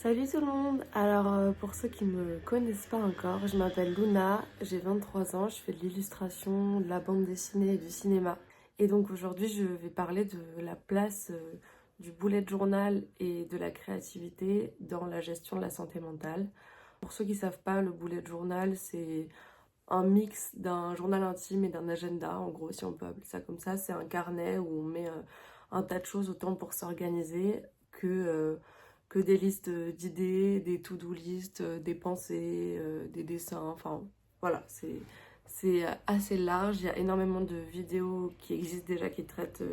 Salut tout le monde. Alors pour ceux qui me connaissent pas encore, je m'appelle Luna, j'ai 23 ans, je fais de l'illustration, de la bande dessinée et du cinéma. Et donc aujourd'hui je vais parler de la place du bullet journal et de la créativité dans la gestion de la santé mentale. Pour ceux qui savent pas, le bullet journal c'est un mix d'un journal intime et d'un agenda, en gros si on peut appeler ça comme ça. C'est un carnet où on met un tas de choses autant pour s'organiser que des listes d'idées, des to-do list, des pensées, des dessins, enfin voilà, c'est assez large. Il y a énormément de vidéos qui existent déjà qui traitent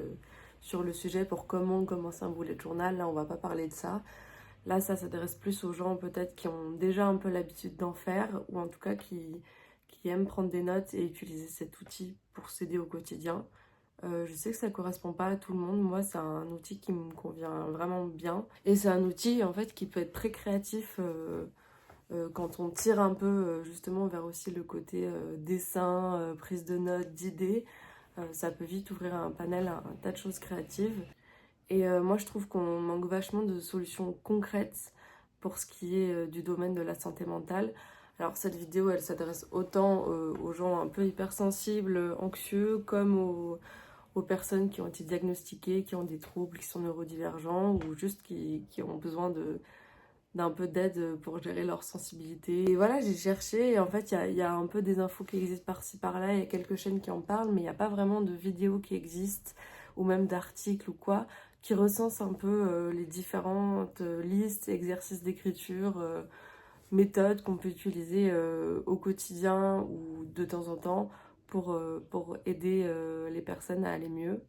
sur le sujet pour comment commencer un bullet journal. Là, on va pas parler de ça. Là, ça s'adresse plus aux gens peut-être qui ont déjà un peu l'habitude d'en faire ou en tout cas qui aiment prendre des notes et utiliser cet outil pour s'aider au quotidien. Je sais que ça correspond pas à tout le monde. Moi, c'est un outil qui me convient vraiment bien. Et c'est un outil, en fait, qui peut être très créatif quand on tire un peu, justement, vers aussi le côté dessin, prise de notes, d'idées. Ça peut vite ouvrir un panel, un tas de choses créatives. Et moi, je trouve qu'on manque vachement de solutions concrètes pour ce qui est du domaine de la santé mentale. Alors, cette vidéo, elle s'adresse autant aux gens un peu hypersensibles, anxieux, comme aux personnes qui ont été diagnostiquées, qui ont des troubles, qui sont neurodivergents ou juste qui ont besoin d'un peu d'aide pour gérer leur sensibilité. Et voilà, j'ai cherché et en fait, il y a un peu des infos qui existent par-ci par-là, il y a quelques chaînes qui en parlent, mais il n'y a pas vraiment de vidéos qui existent ou même d'articles ou quoi qui recensent un peu les différentes listes, exercices d'écriture, méthodes qu'on peut utiliser au quotidien ou de temps en temps pour aider les personnes à aller mieux.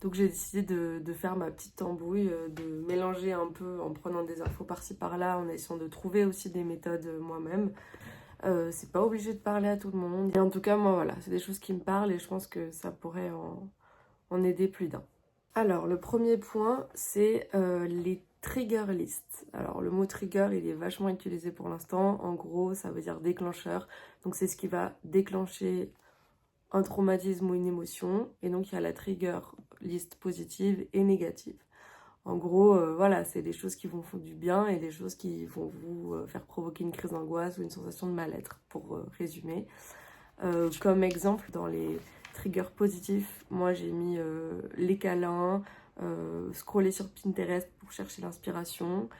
Donc j'ai décidé de faire ma petite tambouille, de mélanger un peu en prenant des infos par-ci par-là, en essayant de trouver aussi des méthodes moi-même. C'est pas obligé de parler à tout le monde. Et en tout cas, moi voilà, c'est des choses qui me parlent et je pense que ça pourrait en aider plus d'un. Alors, le premier point, c'est les trigger lists. Alors, le mot trigger, il est vachement utilisé pour l'instant. En gros, ça veut dire déclencheur. Donc, c'est ce qui va déclencher un traumatisme ou une émotion. Et donc, il y a la trigger list positive et négative. En gros, voilà, c'est des choses qui vont faire du bien et des choses qui vont vous faire provoquer une crise d'angoisse ou une sensation de mal-être, pour résumer. Comme exemple, dans les triggers positifs, moi j'ai mis les câlins, scroller sur Pinterest pour chercher l'inspiration,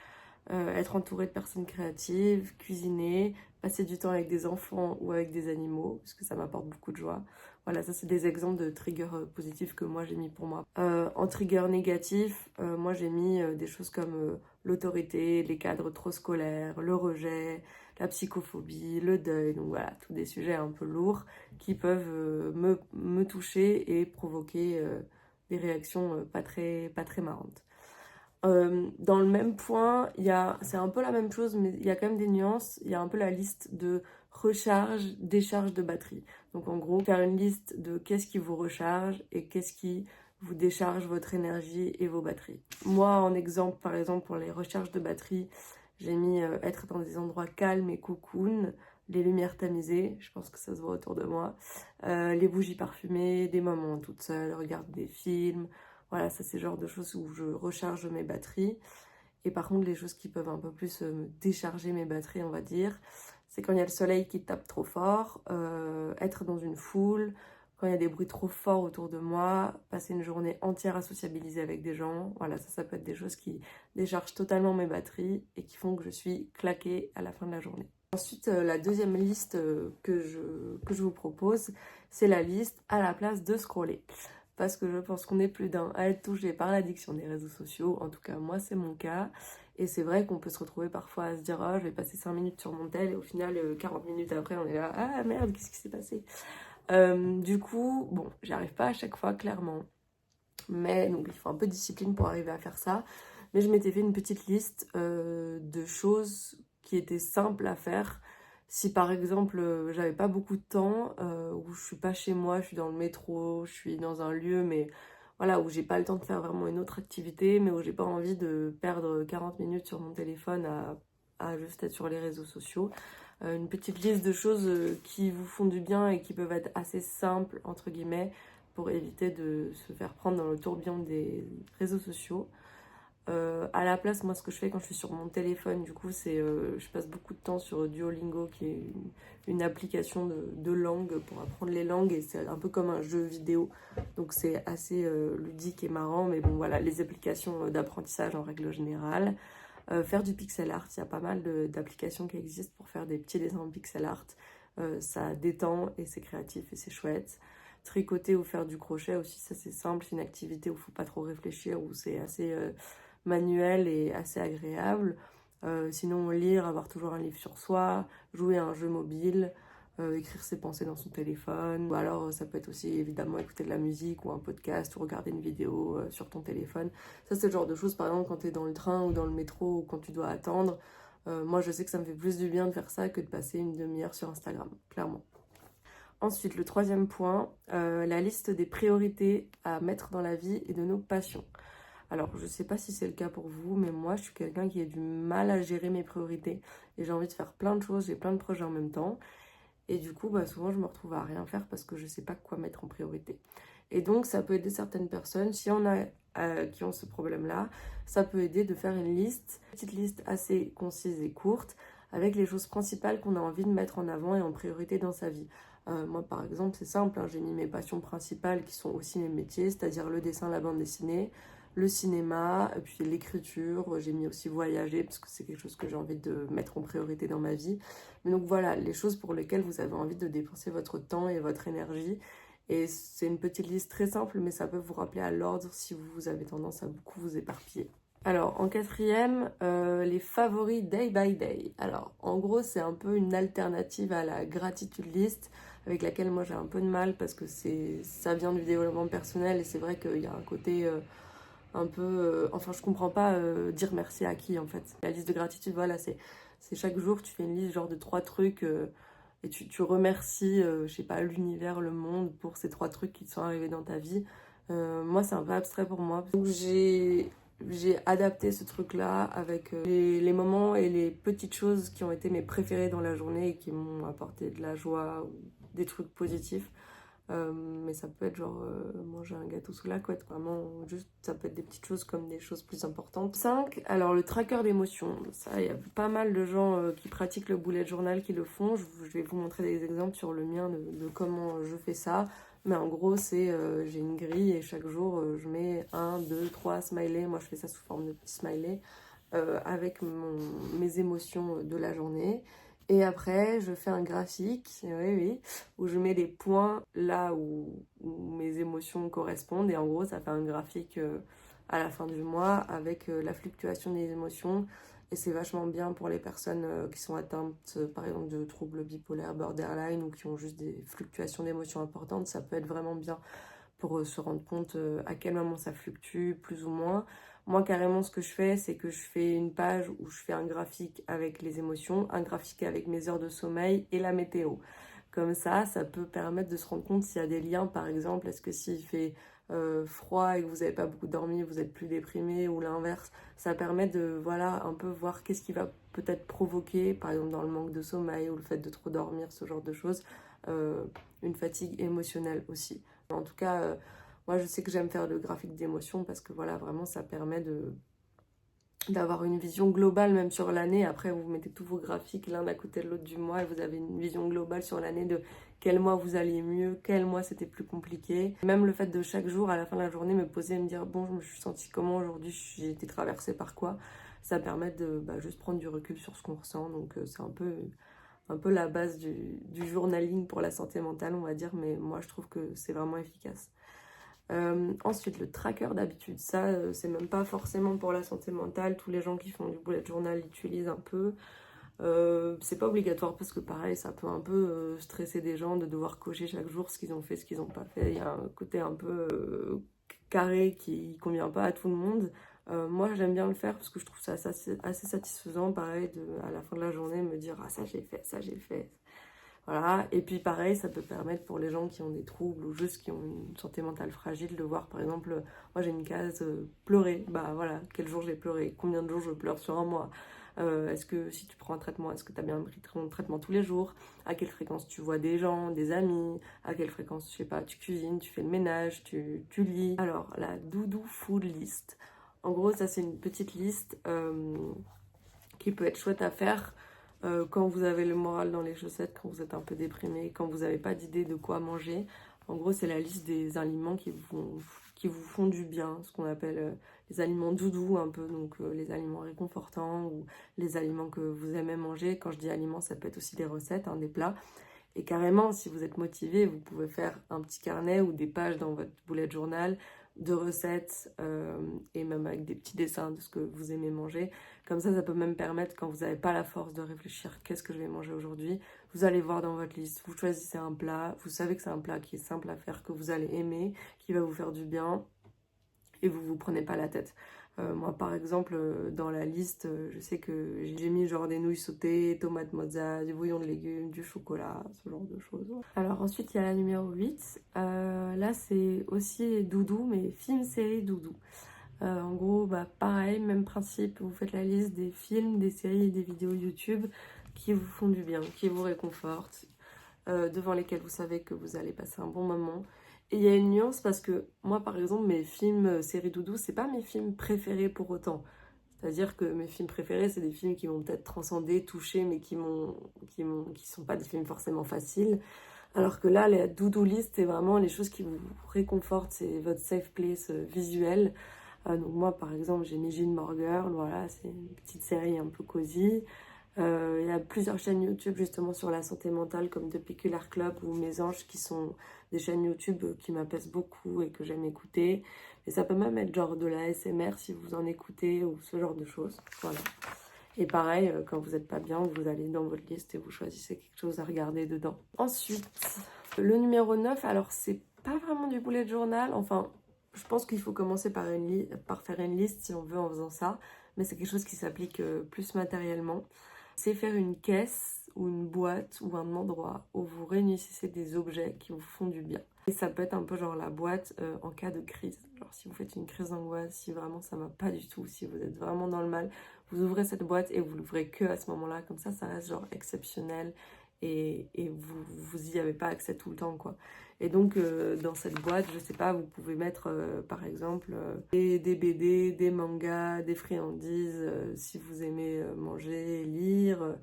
être entouré de personnes créatives, cuisiner, passer du temps avec des enfants ou avec des animaux, parce que ça m'apporte beaucoup de joie. Voilà, ça c'est des exemples de triggers positifs que moi j'ai mis pour moi. En trigger négatif, moi j'ai mis des choses comme l'autorité, les cadres trop scolaires, le rejet, la psychophobie, le deuil, donc voilà, tous des sujets un peu lourds qui peuvent me toucher et provoquer des réactions pas très marrantes. Dans le même point, c'est un peu la même chose, mais il y a quand même des nuances. Il y a un peu la liste de recharge, décharge de batterie. Donc en gros, faire une liste de qu'est-ce qui vous recharge et qu'est-ce qui vous décharge votre énergie et vos batteries. Moi, en exemple, par exemple, pour les recharges de batterie, j'ai mis être dans des endroits calmes et cocoon, les lumières tamisées, je pense que ça se voit autour de moi, les bougies parfumées, des moments toute seule, regarder des films. Voilà, ça c'est le genre de choses où je recharge mes batteries. Et par contre, les choses qui peuvent un peu plus me décharger mes batteries, on va dire, c'est quand il y a le soleil qui tape trop fort, être dans une foule, quand il y a des bruits trop forts autour de moi, passer une journée entière à sociabiliser avec des gens. Voilà, ça peut être des choses qui déchargent totalement mes batteries et qui font que je suis claquée à la fin de la journée. Ensuite, la deuxième liste que je vous propose, c'est la liste à la place de scroller. Parce que je pense qu'on est plus d'un à être touché par l'addiction des réseaux sociaux. En tout cas, moi, c'est mon cas. Et c'est vrai qu'on peut se retrouver parfois à se dire « Ah, je vais passer 5 minutes sur mon tel » et au final, 40 minutes après, on est là « Ah, merde, qu'est-ce qui s'est passé ?» Du coup, bon, j'y arrive pas à chaque fois, clairement. Mais donc, il faut un peu de discipline pour arriver à faire ça. Mais je m'étais fait une petite liste de choses qui étaient simples à faire. Si par exemple, j'avais pas beaucoup de temps, ou je suis pas chez moi, je suis dans le métro, je suis dans un lieu, mais voilà, où j'ai pas le temps de faire vraiment une autre activité, mais où j'ai pas envie de perdre 40 minutes sur mon téléphone à juste être sur les réseaux sociaux. Une petite liste de choses qui vous font du bien et qui peuvent être assez simples, entre guillemets, pour éviter de se faire prendre dans le tourbillon des réseaux sociaux. À la place, moi, ce que je fais quand je suis sur mon téléphone, du coup, c'est je passe beaucoup de temps sur Duolingo, qui est une application de langue pour apprendre les langues, et c'est un peu comme un jeu vidéo. Donc c'est assez ludique et marrant, mais bon, voilà, les applications d'apprentissage en règle générale. Faire du pixel art, il y a pas mal d'applications qui existent pour faire des petits dessins en pixel art. Ça détend et c'est créatif et c'est chouette. Tricoter ou faire du crochet aussi, ça c'est simple, c'est une activité où il ne faut pas trop réfléchir, où c'est assez manuel et assez agréable. Sinon, lire, avoir toujours un livre sur soi, jouer à un jeu mobile, écrire ses pensées dans son téléphone. Ou alors, ça peut être aussi évidemment écouter de la musique ou un podcast ou regarder une vidéo sur ton téléphone. Ça, c'est le genre de choses, par exemple, quand tu es dans le train ou dans le métro ou quand tu dois attendre. Moi, je sais que ça me fait plus du bien de faire ça que de passer une demi-heure sur Instagram, clairement. Ensuite, le troisième point, la liste des priorités à mettre dans la vie et de nos passions. Alors, je sais pas si c'est le cas pour vous, mais moi, je suis quelqu'un qui a du mal à gérer mes priorités. Et j'ai envie de faire plein de choses, j'ai plein de projets en même temps. Et du coup, souvent, je me retrouve à rien faire parce que je sais pas quoi mettre en priorité. Et donc, ça peut aider certaines personnes, si on a qui ont ce problème-là, ça peut aider de faire une liste, une petite liste assez concise et courte, avec les choses principales qu'on a envie de mettre en avant et en priorité dans sa vie. Moi, par exemple, c'est simple, hein, j'ai mis mes passions principales qui sont aussi mes métiers, c'est-à-dire le dessin, la bande dessinée, le cinéma, et puis l'écriture. J'ai mis aussi voyager, parce que c'est quelque chose que j'ai envie de mettre en priorité dans ma vie. Mais donc voilà, les choses pour lesquelles vous avez envie de dépenser votre temps et votre énergie. Et c'est une petite liste très simple, mais ça peut vous rappeler à l'ordre si vous avez tendance à beaucoup vous éparpiller. Alors, en quatrième, les favoris day by day. Alors, en gros, c'est un peu une alternative à la gratitude list, avec laquelle moi j'ai un peu de mal parce que ça vient du développement personnel et c'est vrai qu'il y a un côté un peu... enfin, je comprends pas dire merci à qui en fait. La liste de gratitude, voilà, c'est chaque jour tu fais une liste genre de 3 trucs et tu remercies, je sais pas, l'univers, le monde pour ces 3 trucs qui te sont arrivés dans ta vie. Moi, c'est un peu abstrait pour moi. Donc, j'ai adapté ce truc-là avec les moments et les petites choses qui ont été mes préférées dans la journée et qui m'ont apporté de la joie ou des trucs positifs. Mais ça peut être genre manger un gâteau sous la couette, vraiment, juste ça peut être des petites choses comme des choses plus importantes. 5, alors le tracker d'émotions. Ça, il y a pas mal de gens qui pratiquent le bullet journal qui le font. Je vais vous montrer des exemples sur le mien de comment je fais ça. Mais en gros, c'est j'ai une grille et chaque jour je mets 1, 2, 3 smileys. Moi je fais ça sous forme de petits smileys avec mes émotions de la journée. Et après, je fais un graphique, oui, oui, où je mets des points là où mes émotions correspondent. Et en gros, ça fait un graphique à la fin du mois avec la fluctuation des émotions. Et c'est vachement bien pour les personnes qui sont atteintes, par exemple, de troubles bipolaires, borderline, ou qui ont juste des fluctuations d'émotions importantes. Ça peut être vraiment bien pour se rendre compte à quel moment ça fluctue, plus ou moins. Moi, carrément, ce que je fais, c'est que je fais une page où je fais un graphique avec les émotions, un graphique avec mes heures de sommeil et la météo. Comme ça peut permettre de se rendre compte s'il y a des liens, par exemple, est-ce que s'il fait froid et que vous n'avez pas beaucoup dormi, vous êtes plus déprimé ou l'inverse. Ça permet de, voilà, un peu voir qu'est-ce qui va peut-être provoquer, par exemple dans le manque de sommeil ou le fait de trop dormir, ce genre de choses, une fatigue émotionnelle aussi. En tout cas, moi je sais que j'aime faire le graphique d'émotions parce que voilà, vraiment ça permet d'avoir une vision globale même sur l'année. Après, vous mettez tous vos graphiques l'un à côté de l'autre du mois et vous avez une vision globale sur l'année de quel mois vous alliez mieux, quel mois c'était plus compliqué. Même le fait de chaque jour, à la fin de la journée, me poser et me dire bon, je me suis sentie comment aujourd'hui, j'ai été traversée par quoi, ça permet de juste prendre du recul sur ce qu'on ressent. Donc c'est un peu la base du journaling pour la santé mentale, on va dire, mais moi je trouve que c'est vraiment efficace. Ensuite, le tracker d'habitude, ça, c'est même pas forcément pour la santé mentale. Tous les gens qui font du bullet journal l'utilisent un peu. C'est pas obligatoire parce que pareil, ça peut un peu stresser des gens de devoir cocher chaque jour ce qu'ils ont fait, ce qu'ils n'ont pas fait. Il y a un côté un peu carré qui convient pas à tout le monde. Moi, j'aime bien le faire parce que je trouve ça assez satisfaisant, pareil, à la fin de la journée, me dire ah ça j'ai fait, ça j'ai fait. Voilà, et puis pareil, ça peut permettre pour les gens qui ont des troubles ou juste qui ont une santé mentale fragile de voir, par exemple, moi j'ai une case pleurer, bah voilà, quel jour j'ai pleuré, combien de jours je pleure sur un mois, est-ce que si tu prends un traitement, est-ce que tu as bien pris ton traitement tous les jours, à quelle fréquence tu vois des gens, des amis, à quelle fréquence, je sais pas, tu cuisines, tu fais le ménage, tu lis. Alors, la doudou food list. En gros, ça c'est une petite liste qui peut être chouette à faire quand vous avez le moral dans les chaussettes, quand vous êtes un peu déprimé, quand vous n'avez pas d'idée de quoi manger. En gros, c'est la liste des aliments qui vous font du bien, ce qu'on appelle les aliments doudous un peu, donc les aliments réconfortants ou les aliments que vous aimez manger. Quand je dis aliments, ça peut être aussi des recettes, hein, des plats. Et carrément, si vous êtes motivé, vous pouvez faire un petit carnet ou des pages dans votre bullet journal de recettes et même avec des petits dessins de ce que vous aimez manger. Comme ça peut même permettre, quand vous n'avez pas la force de réfléchir, qu'est-ce que je vais manger aujourd'hui, vous allez voir dans votre liste, vous choisissez un plat, vous savez que c'est un plat qui est simple à faire, que vous allez aimer, qui va vous faire du bien et vous prenez pas la tête. Moi, par exemple, dans la liste, je sais que j'ai mis genre des nouilles sautées, tomates mozza, du bouillon de légumes, du chocolat, ce genre de choses. Alors ensuite, il y a la numéro 8. Là, c'est aussi doudou, mais film, série, doudou. En gros, bah, pareil, même principe, vous faites la liste des films, des séries et des vidéos YouTube qui vous font du bien, qui vous réconfortent, devant lesquels vous savez que vous allez passer un bon moment. Et il y a une nuance parce que moi, par exemple, mes films séries doudou, c'est pas mes films préférés pour autant. C'est-à-dire que mes films préférés, c'est des films qui m'ont peut-être transcendé, touché, mais qui sont pas des films forcément faciles. Alors que là, la doudou list, c'est vraiment les choses qui vous réconfortent, c'est votre safe place visuel. Donc moi, par exemple, j'ai mis Gilmore Girl, voilà, c'est une petite série un peu cosy. Il y a plusieurs chaînes YouTube justement sur la santé mentale comme The Peculiar Club ou Mes Anges qui sont des chaînes YouTube qui m'apaisent beaucoup et que j'aime écouter. Et ça peut même être genre de la ASMR si vous en écoutez ou ce genre de choses. Voilà. Et pareil, quand vous n'êtes pas bien, vous allez dans votre liste et vous choisissez quelque chose à regarder dedans. Ensuite, le numéro 9, alors c'est pas vraiment du bullet journal. Enfin, je pense qu'il faut commencer par faire une liste si on veut en faisant ça. Mais c'est quelque chose qui s'applique plus matériellement. C'est faire une caisse ou une boîte ou un endroit où vous réunissez des objets qui vous font du bien. Et ça peut être un peu genre la boîte en cas de crise. Genre si vous faites une crise d'angoisse, si vraiment ça va pas du tout, si vous êtes vraiment dans le mal, vous ouvrez cette boîte et vous l'ouvrez que à ce moment-là. Comme ça reste genre exceptionnel et vous y avez pas accès tout le temps, quoi. Et donc dans cette boîte, je sais pas, vous pouvez mettre par exemple des BD, des mangas, des friandises, si vous aimez manger, lire.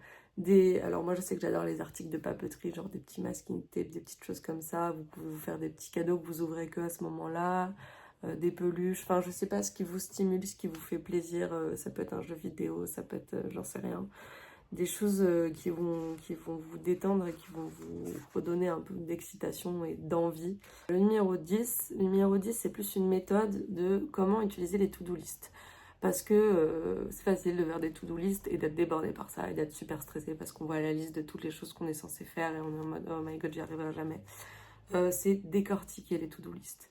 Alors moi je sais que j'adore les articles de papeterie, genre des petits masking tape, des petites choses comme ça. Vous pouvez vous faire des petits cadeaux que vous ouvrez que à ce moment-là. Des peluches, enfin je sais pas ce qui vous stimule, ce qui vous fait plaisir. Ça peut être un jeu vidéo, ça peut être j'en sais rien. Des choses qui vont vous détendre et qui vont vous redonner un peu d'excitation et d'envie. Le numéro 10 c'est plus une méthode de comment utiliser les to-do list. Parce que c'est facile de faire des to-do list et d'être débordé par ça et d'être super stressé parce qu'on voit la liste de toutes les choses qu'on est censé faire et on est en mode oh my god, j'y arriverai jamais. C'est décortiquer les to-do list.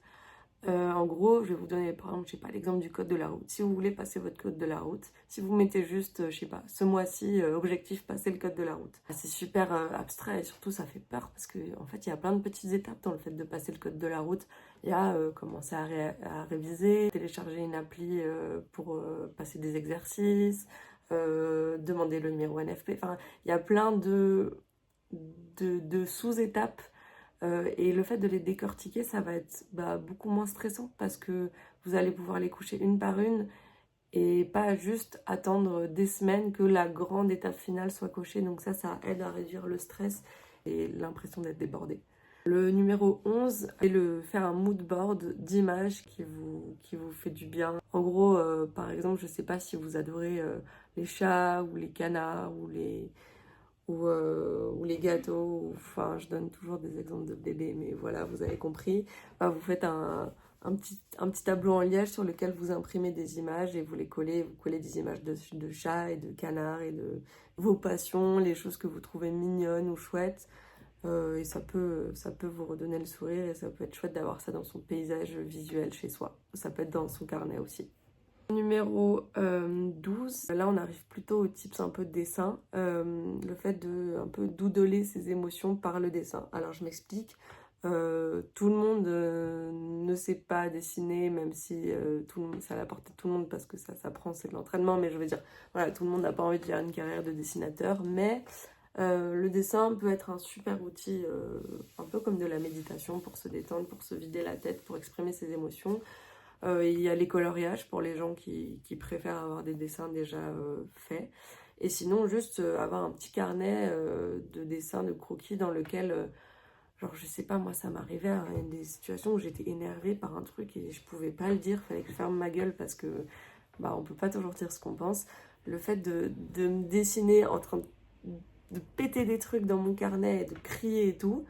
En gros, je vais vous donner par exemple, je sais pas, l'exemple du code de la route. Si vous voulez passer votre code de la route, si vous mettez juste, je sais pas, ce mois-ci, objectif passer le code de la route. C'est super abstrait et surtout ça fait peur parce que en fait il y a plein de petites étapes dans le fait de passer le code de la route. Il y a commencer à réviser, télécharger une appli pour passer des exercices, demander le numéro NFP. Enfin, il y a plein de sous-étapes. Et le fait de les décortiquer, ça va être beaucoup moins stressant parce que vous allez pouvoir les coucher une par une et pas juste attendre des semaines que la grande étape finale soit cochée. Donc ça aide à réduire le stress et l'impression d'être débordé. Le numéro 11 est faire un mood board d'images qui vous fait du bien. En gros, par exemple, je sais pas si vous adorez les chats ou les canards ou les gâteaux, enfin je donne toujours des exemples de bébés, mais voilà, vous avez compris. Vous faites un petit tableau en liège sur lequel vous imprimez des images et vous collez des images de chats et de canards et de vos passions, les choses que vous trouvez mignonnes ou chouettes. Et ça peut vous redonner le sourire et ça peut être chouette d'avoir ça dans son paysage visuel chez soi. Ça peut être dans son carnet aussi. Numéro 12, là on arrive plutôt au tips un peu de dessin, le fait de un peu doodler ses émotions par le dessin. Alors je m'explique, tout le monde ne sait pas dessiner, même si c'est à la portée de tout le monde parce que ça s'apprend, c'est de l'entraînement, mais je veux dire, voilà, tout le monde n'a pas envie de faire une carrière de dessinateur, mais le dessin peut être un super outil, un peu comme de la méditation pour se détendre, pour se vider la tête, pour exprimer ses émotions. Il y a les coloriages pour les gens qui préfèrent avoir des dessins déjà faits. Et sinon, juste avoir un petit carnet de dessins, de croquis dans lequel, genre, je sais pas, moi, ça m'arrivait à des situations où j'étais énervée par un truc et je pouvais pas le dire, fallait que je ferme ma gueule parce que, bah, on peut pas toujours dire ce qu'on pense. Le fait de me dessiner en train de péter des trucs dans mon carnet et de crier et tout,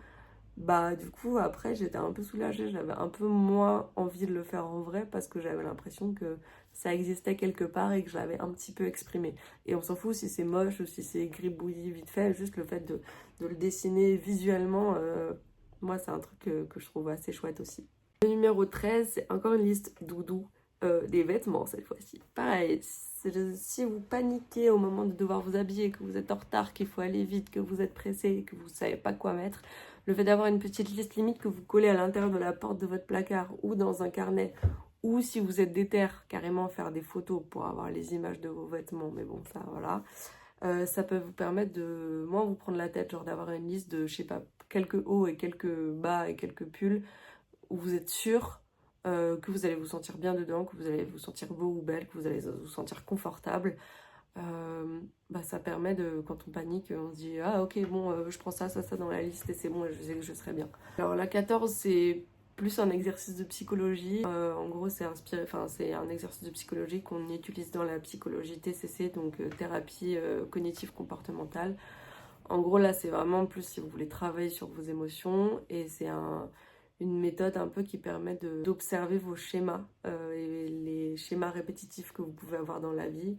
bah du coup après j'étais un peu soulagée, j'avais un peu moins envie de le faire en vrai parce que j'avais l'impression que ça existait quelque part et que je l'avais un petit peu exprimé. Et on s'en fout si c'est moche ou si c'est gribouillis vite fait, juste le fait de le dessiner visuellement, moi c'est un truc que je trouve assez chouette aussi. Le numéro 13, c'est encore une liste doudou, des vêtements cette fois-ci. Pareil, si vous paniquez au moment de devoir vous habiller, que vous êtes en retard, qu'il faut aller vite, que vous êtes pressé, que vous ne savez pas quoi mettre, le fait d'avoir une petite liste limite que vous collez à l'intérieur de la porte de votre placard ou dans un carnet, ou si vous êtes déter, carrément faire des photos pour avoir les images de vos vêtements, mais bon, ça, voilà. Ça peut vous permettre de moins vous prendre la tête, genre d'avoir une liste de, je sais pas, quelques hauts et quelques bas et quelques pulls, où vous êtes sûr que vous allez vous sentir bien dedans, que vous allez vous sentir beau ou belle, que vous allez vous sentir confortable. Bah, ça permet de, quand on panique, on se dit ah ok bon je prends ça, ça, ça dans la liste et c'est bon, je sais que je serai bien. Alors la 14 c'est plus un exercice de psychologie. En gros c'est inspiré, enfin c'est un exercice de psychologie qu'on utilise dans la psychologie TCC, donc thérapie cognitive comportementale. En gros là c'est vraiment plus si vous voulez travailler sur vos émotions et c'est une méthode un peu qui permet d'observer vos schémas et les schémas répétitifs que vous pouvez avoir dans la vie.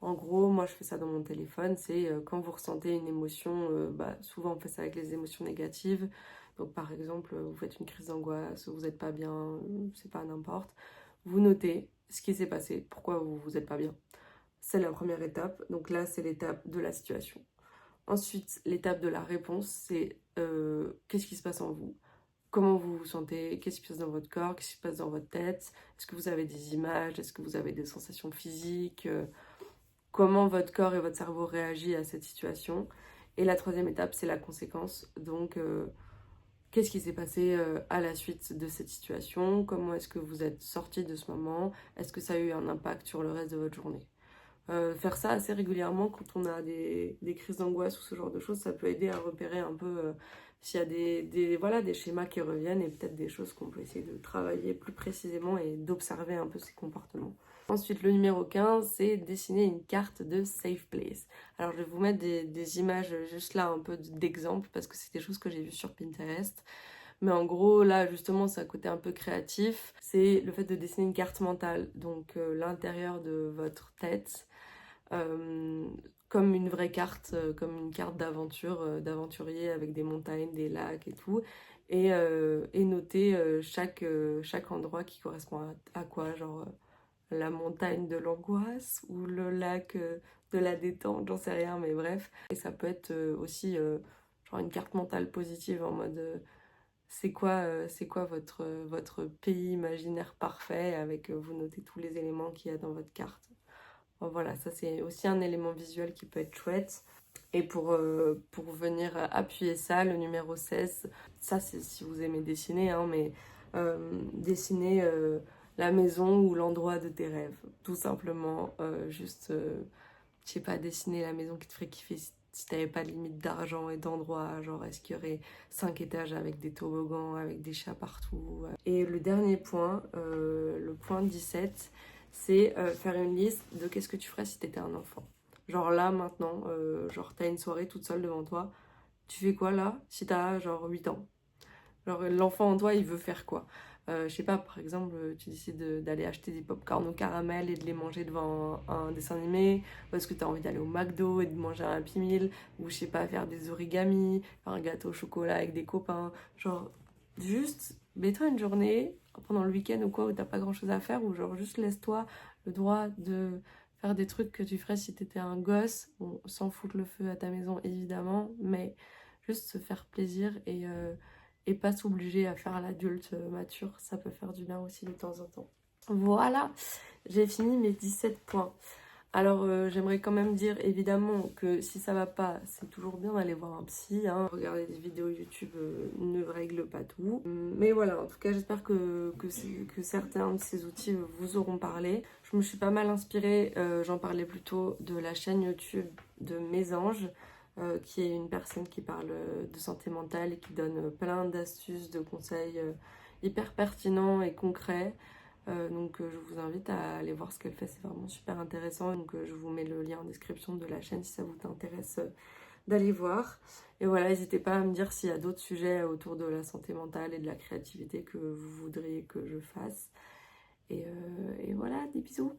En gros, moi je fais ça dans mon téléphone, c'est quand vous ressentez une émotion, bah, souvent on fait ça avec les émotions négatives. Donc par exemple, vous faites une crise d'angoisse, vous n'êtes pas bien, c'est pas n'importe. Vous notez ce qui s'est passé, pourquoi vous n'êtes pas bien. C'est la première étape, donc là c'est l'étape de la situation. Ensuite, l'étape de la réponse, c'est qu'est-ce qui se passe en vous? Comment vous vous sentez? Qu'est-ce qui se passe dans votre corps? Qu'est-ce qui se passe dans votre tête? Est-ce que vous avez des images? Est-ce que vous avez des sensations physiques? Comment votre corps et votre cerveau réagissent à cette situation. Et la troisième étape, c'est la conséquence. Donc, qu'est-ce qui s'est passé à la suite de cette situation? Comment est-ce que vous êtes sorti de ce moment? Est-ce que ça a eu un impact sur le reste de votre journée? Faire ça assez régulièrement quand on a des crises d'angoisse ou ce genre de choses, ça peut aider à repérer un peu s'il y a voilà, des schémas qui reviennent et peut-être des choses qu'on peut essayer de travailler plus précisément et d'observer un peu ces comportements. Ensuite, le numéro 15, c'est dessiner une carte de safe place. Alors, je vais vous mettre des images juste là, un peu d'exemples, parce que c'est des choses que j'ai vues sur Pinterest. Mais en gros, là, justement, c'est un côté un peu créatif. C'est le fait de dessiner une carte mentale. Donc, l'intérieur de votre tête, comme une vraie carte, comme une carte d'aventure, d'aventurier avec des montagnes, des lacs et tout. Et noter chaque endroit qui correspond à quoi, genre la montagne de l'angoisse ou le lac de la détente, j'en sais rien, mais bref. Et ça peut être aussi genre une carte mentale positive en mode c'est quoi votre pays imaginaire parfait avec vous notez tous les éléments qu'il y a dans votre carte. Bon, voilà, ça c'est aussi un élément visuel qui peut être chouette. Et pour venir appuyer ça, le numéro 16, ça c'est si vous aimez dessiner, hein, mais dessiner la maison ou l'endroit de tes rêves. Tout simplement, juste, je sais pas, dessiner la maison qui te ferait kiffer si t'avais pas de limite d'argent et d'endroit. Genre, est-ce qu'il y aurait 5 étages avec des toboggans, avec des chats partout. Et le dernier point, le point 17, c'est faire une liste de qu'est-ce que tu ferais si t'étais un enfant. Genre là, maintenant, genre t'as une soirée toute seule devant toi. Tu fais quoi là si t'as genre 8 ans? Genre l'enfant en toi, il veut faire quoi? Je sais pas, par exemple, tu décides d'aller acheter des pop-corn au caramel et de les manger devant un dessin animé. Ou est-ce que t'as envie d'aller au McDo et de manger un Happy Meal? Ou je sais pas, faire des origamis, faire un gâteau au chocolat avec des copains. Genre, juste, mets-toi une journée pendant le week-end ou quoi où t'as pas grand-chose à faire. Ou genre, juste laisse-toi le droit de faire des trucs que tu ferais si t'étais un gosse. Bon, sans foutre le feu à ta maison, évidemment. Mais juste se faire plaisir et pas s'obliger à faire l'adulte mature, ça peut faire du bien aussi de temps en temps. Voilà, j'ai fini mes 17 points. Alors j'aimerais quand même dire évidemment que si ça va pas, c'est toujours bien d'aller voir un psy, hein. Regarder des vidéos YouTube ne règle pas tout. Mais voilà, en tout cas j'espère que certains de ces outils vous auront parlé. Je me suis pas mal inspirée, j'en parlais plutôt de la chaîne YouTube de Mésange, qui est une personne qui parle de santé mentale et qui donne plein d'astuces, de conseils hyper pertinents et concrets. Donc je vous invite à aller voir ce qu'elle fait, c'est vraiment super intéressant. Donc je vous mets le lien en description de la chaîne si ça vous intéresse d'aller voir. Et voilà, n'hésitez pas à me dire s'il y a d'autres sujets autour de la santé mentale et de la créativité que vous voudriez que je fasse. Et voilà, des bisous.